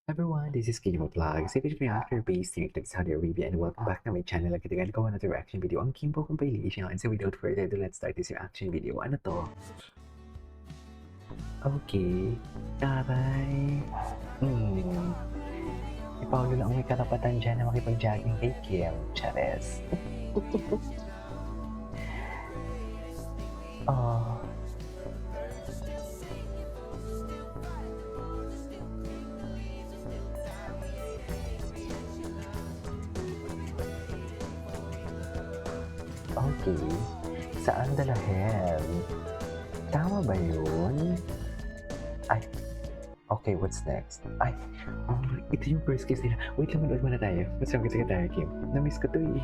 Everyone, this is Kimo Vlogs, a video reactor based in Saudi Arabia, and welcome back to my channel. Again, ko another reaction video ang Kimbo compilation. And so without further ado, let's start this reaction video. Ano to? Okay. Taray. Si Paolo lang may karapatan dyan na makipag-jogging kay Kim. Chares. Oh. Okay. Saan dalahin? Tama ba yun? Ay. Okay, what's next? Ay. Ito yung first kiss nila. Wait lang, manood muna tayo. What's wrong with tayo, Kim? Na-miss ko to eh.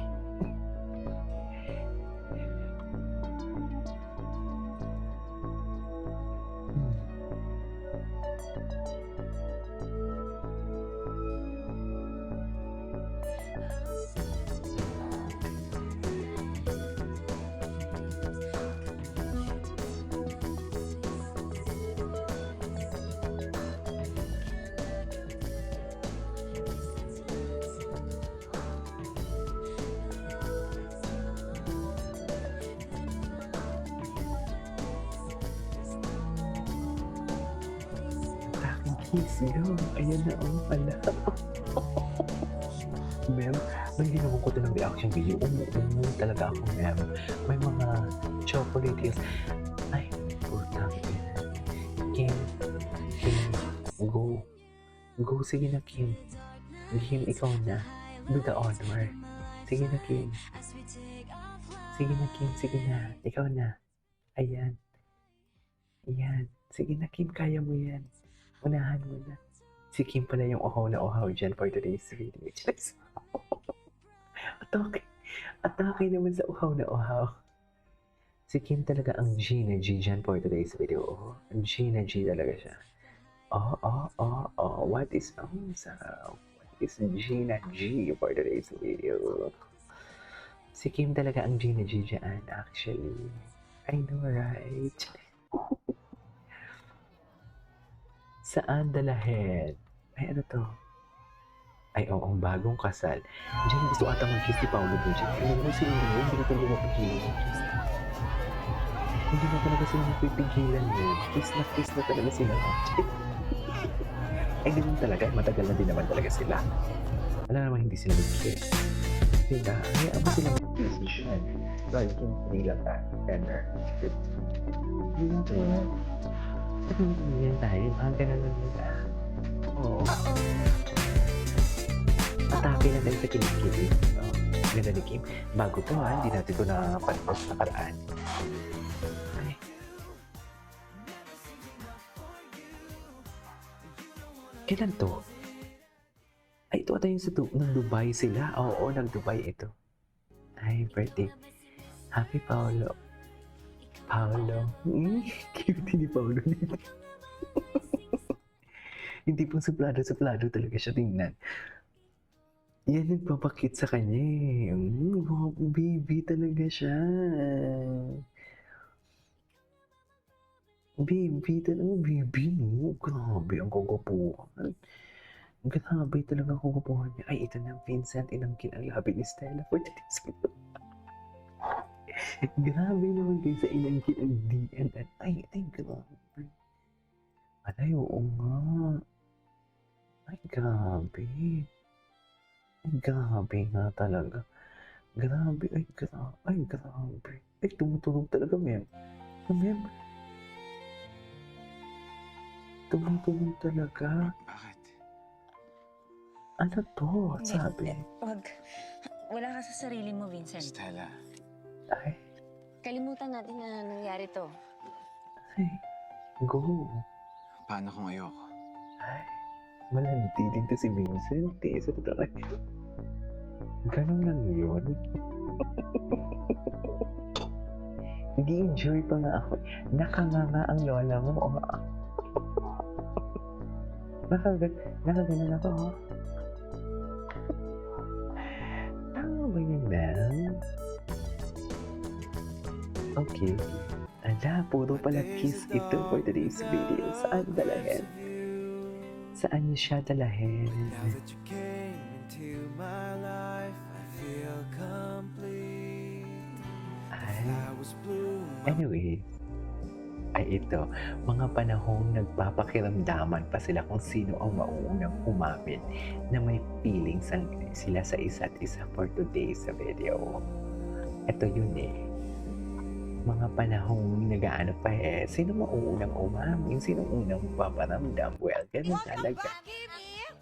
Kiss yun. Ayan na pala. Ma'am, may ginawa ko ito ng reaction video. Umuunong talaga ako, ma'am. May mga chocolate hills. Ay, putang ina. Kim, go. Go, sige na, Kim. Kim, ikaw na. Do the honor. Sige na, Kim. Sige na, Kim. Sige na. Ikaw na. Ayan. Ayan. Sige na, Kim. Kaya mo yan. Unahan mo na. Si Kim pala yung uhaw na uhaw dyan for today's video. Atake naman sa uhaw na uhaw. Si Kim talaga ang G na G dyan for today's video. G na G talaga siya. What is G na G for today's video? Si Kim talaga ang G na G dyan, actually. I know, right? Saan dalahin? Ay, ano to? Ay, oo, ang bagong kasal. Diyan gusto ata mag-kiss ni Paolo Bojic. Ano mo sila yun? Hindi na talaga mapigilan. Hindi na talaga sila mapipigilan yun. Kiss na talaga sila. Ay, ganun talaga. Matagal na din naman talaga sila. Wala naman hindi sila mag-kiss. Diba? Ay, aba sila mag-kiss dyan. So, hindi lang tayo. Ganner. Yan tayo. Ang ganun na nila. Oo. Atake na tayo sa kinikili. Ganda ni Kim. Bago to ha. Hindi natin ito na-pantos na karaan. Ay. Kailan to? Ay, ito ata yung sa nag-Dubai sila. Oo, nag-Dubai ito. Ay, birthday. Happy Paolo. Paolo. Cute ni Paolo nito. Hindi pong suplado talaga siya tingnan. Yan nagpapakit sa kanya eh. Baby talaga siya. Baby talaga, baby no. Grabe ang kagapuhan. Grabe talaga ang kagapuhan niya. Ay, ito na Vincent, inangkin ang labi ni Stella for today's video. Grabe naman kayo sa inangkin ang DNN. Ay, grabe. Alay, oo nga. Ay, grabe. Ay, grabe nga talaga. Grabe, ay, grabe. Ay, tumutulog talaga, ma'am. Ma'am, tumutulog talaga. Bakit? Ano to? Sabi. Wala ka sa sarili mo, Vincent. Stella. Ay, Kalimutan natin na nangyari to. ay, go. Paano kung ayoko? Ay, malandi din to si Vincent eh. Sa totoo. Ganun lang yun. Nag-enjoy pa nga ako. Nakanganga ang lola mo. Nakaganon ako. Tama ba yun, ma'am? Okay. Ala, puro pala kiss ito for today's video. Saan dalahin? Saan niyo siya dalahin? Now that you came into my life, I feel complete. Ay, Flowers bloom. anyway. Ay ito, mga panahong nagpapakiramdaman pa sila kung sino ang mauunang umamin na may feelings sila sa isa't isa for today's video. Ito yun eh. Mga panahong nag-aano pa eh, sino mauunang umamin, sino unang magpaparamdam? Well, ganun talaga.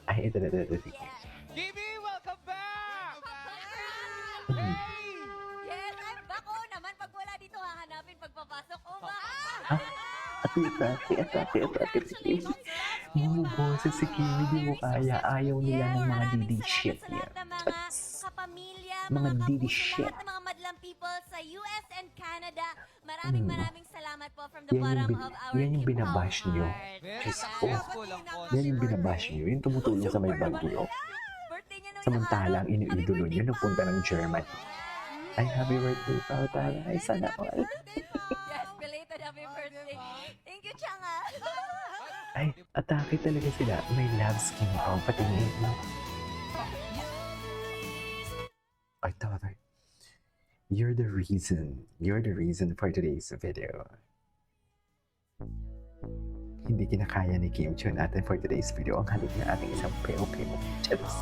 Ay, ito. Sige. Gibi, welcome back! Hmm. Yes, I'm back. Oo naman, pag wala dito hahanapin pagpapasok. Oh, ma! Ate. Mga boses si Kimi, di mo kaya. Ayaw nila ng mga didi shit niya. Sa lahat ng mga kapamilya, Mga didi kapuso, shit. lahat ng mga madlang people sa US and Canada. Maraming salamat po from the Yan yung bottom of our yan yung Kim binabash Pao nyo. heart. Diyos ko. Successful ang concert. Yan yung binabash nyo, yung tumutulong sa may bagyo. Birthday niya nung Samantalang isang araw. iniidolo Happy nyo birthday, nagpunta ng Pao! Germany. Ay, happy birthday, Pao Tara. Ay, sana all. Yes, belated happy birthday. Thank you, Changa. Ay, atake talaga sila. May love skin Pao, patingin mo. Ay, tara. You're the reason for today's video. Hindi kinakaya ni Kim Chiu natin for today's video ang halik na ating isang peo-peo. Charos.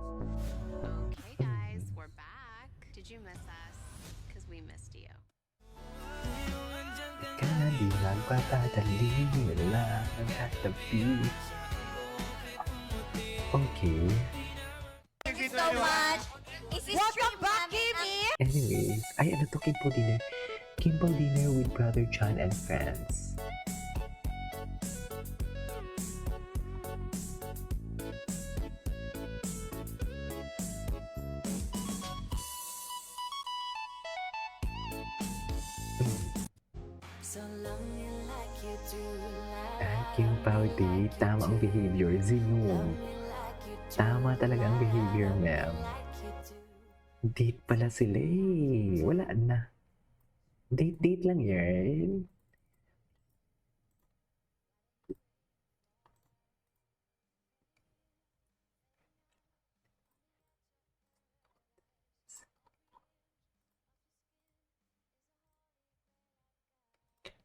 Okay, guys, we're back. Did you miss us? Because we missed you. Kaya di lang patadali, lang ang katabi. Okay. Thank you so much. Welcome back, Kimi. Anyways, ay ano to, Kimpo Dinner? Kimpo Dinner with Brother John and friends. Kim Paudi, tama ang behavior. Zinong. Tama talaga ang behavior, ma'am. Date pala sila eh. Wala na. Date lang yan.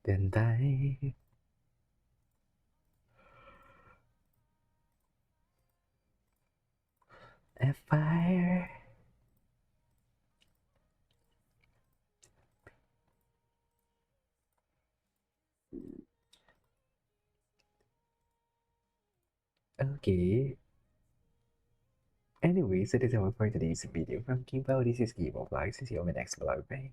Tantay. A fire. Okay. Anyways, that is all for today's video from Kimpo. This is Kimpo Vlogs. See you on my next vlog. Bye.